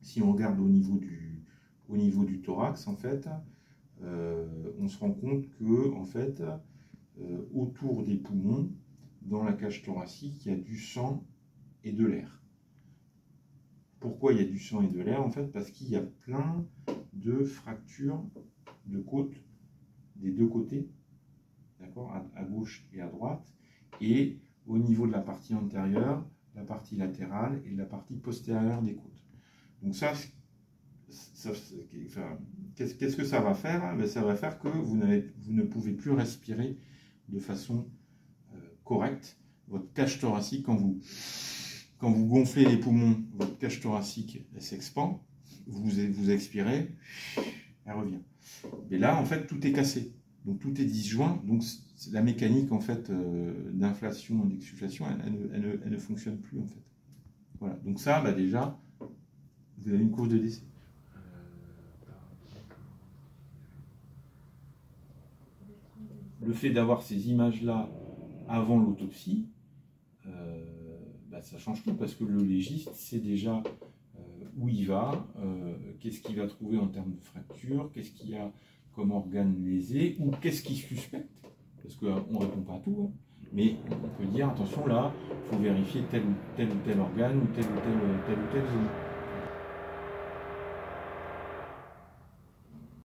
si on regarde au niveau du thorax, en fait, on se rend compte que, en fait, autour des poumons, dans la cage thoracique, il y a du sang et de l'air. Pourquoi il y a du sang et de l'air? En fait, parce qu'il y a plein de fractures de côtes des deux côtés, d'accord, à gauche et à droite, et au niveau de la partie antérieure, la partie latérale et la partie postérieure des côtes. Donc ça enfin, qu'est-ce que ça va faire? Ben, ça va faire que vous ne pouvez plus respirer de façon correcte. Votre cage thoracique, quand vous gonflez les poumons, votre cage thoracique s'expand, vous expirez, elle revient. Mais là, en fait, tout est cassé. Donc tout est disjoint. Donc la mécanique en fait d'inflation et d'exsufflation, elle ne fonctionne plus en fait. Voilà. Donc ça, bah, déjà, vous avez une cause de décès. Le fait d'avoir ces images-là avant l'autopsie, bah, ça change tout parce que le légiste sait déjà où il va, qu'est-ce qu'il va trouver en termes de fracture, qu'est-ce qu'il y a comme organe lésé, ou qu'est-ce qu'il suspecte, parce qu'on ne répond pas à tout, hein. Mais on peut dire, attention là, il faut vérifier tel ou tel organe, ou telle zone.